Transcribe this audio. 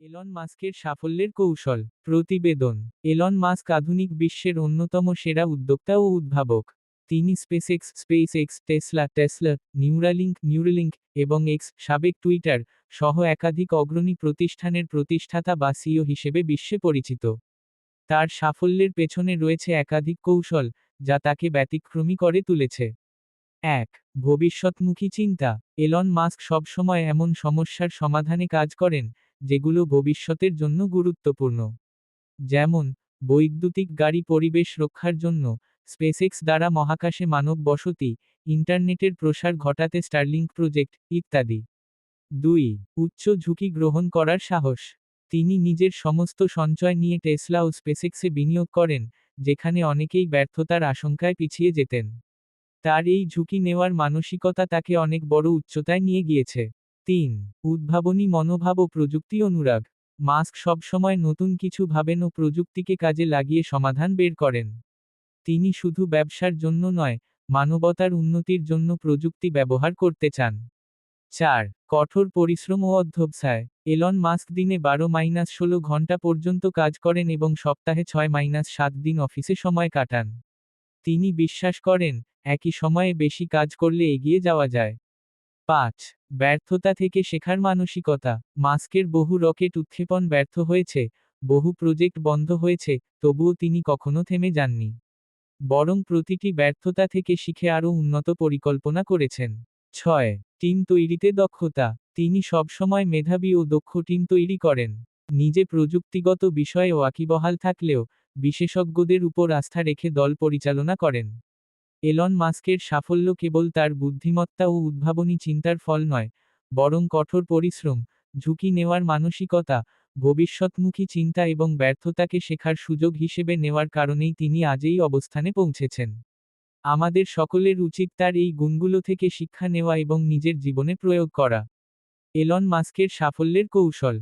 Elon মাস্কের সাফল্যের কৌশল প্রতিবেদন। এলন মাস্ক আধুনিক বিশ্বের অন্যতম সেরা উদ্যোক্তা ও উদ্ভাবক। তিনি স্পেসএক্স, টেসলা, নিউরালিঙ্ক এবং এক্স সাবেক টুইটার সহ একাধিক অগ্রণী প্রতিষ্ঠানের প্রতিষ্ঠাতা বা সিইও হিসেবে বিশ্বে পরিচিত। তার সাফল্যের পেছনে রয়েছে একাধিক কৌশল, যা তাকে ব্যতিক্রমী করে তুলেছে। ১. ভবিষ্যৎমুখী চিন্তা। এলন মাস্ক সবসময় এমন সমস্যার সমাধানে কাজ করেন, যেগুলো ভবিষ্যতের জন্য গুরুত্বপূর্ণ। যেমন, বৈদ্যুতিক গাড়ি পরিবেশ রক্ষার জন্য, স্পেসএক্স দ্বারা মহাকাশে মানব বসতি, ইন্টারনেটের প্রসার ঘটাতে স্টারলিংক প্রজেক্ট, ইত্যাদি। ২. উচ্চ ঝুঁকি গ্রহণ করার সাহস। তিনি নিজের সমস্ত সঞ্চয় নিয়ে টেসলা ও স্পেসএক্সে বিনিয়োগ করেন, যেখানে অনেকেই ব্যর্থতার আশঙ্কায় পিছিয়ে যেতেন। তার এই ঝুঁকি নেওয়ার মানসিকতা তাকে অনেক বড় উচ্চতায় নিয়ে গিয়েছে। ৩. উদ্ভাবনী মনোভাব ও প্রযুক্তি অনুরাগ। মাস্ক সবসময় নতুন কিছু ভাবেন ও প্রযুক্তিকে কাজে লাগিয়ে সমাধান বের করেন। তিনি শুধু ব্যবসার জন্য নয়, মানবতার উন্নতির জন্য প্রযুক্তি ব্যবহার করতে চান। ৪. কঠোর পরিশ্রম ও অধ্যবসায়। এলন মাস্ক দিনে 12-16 ঘন্টা পর্যন্ত কাজ করেন এবং সপ্তাহে 6-7 দিন অফিসে সময় কাটান। তিনি বিশ্বাস করেন, একই সময়ে বেশি কাজ করলে এগিয়ে যাওয়া যায়। ৫. ব্যর্থতা থেকে শেখার মানসিকতা। মাস্কের বহু রকেট উৎক্ষেপণ ব্যর্থ হয়েছে, বহু প্রজেক্ট বন্ধ হয়েছে, তবুও তিনি কখনো থেমে যাননি। বরং প্রতিটি ব্যর্থতা থেকে শিখে আরও উন্নত পরিকল্পনা করেছেন। ৬. টিম তৈরিতে দক্ষতা। তিনি সবসময় মেধাবী ও দক্ষ টিম তৈরি করেন। নিজে প্রযুক্তিগত বিষয়ে ওয়াকিবহাল থাকলেও, বিশেষজ্ঞদের উপর আস্থা রেখে দল পরিচালনা করেন। এলন মাস্কের সাফল্য কেবল তার বুদ্ধিমত্তা ও উদ্ভাবনী চিন্তার ফল নয়, বরং কঠোর পরিশ্রম, ঝুঁকি নেওয়ার মানসিকতা, ভবিষ্যৎমুখী চিন্তা এবং ব্যর্থতাকে শেখার সুযোগ হিসেবে নেওয়ার কারণেই তিনি আজ এই অবস্থানে পৌঁছেছেন। আমাদের সকলের উচিত তার এই গুণগুলো থেকে শিক্ষা নেওয়া এবং নিজের জীবনে প্রয়োগ করা। এলন মাস্কের সাফল্যের কৌশল।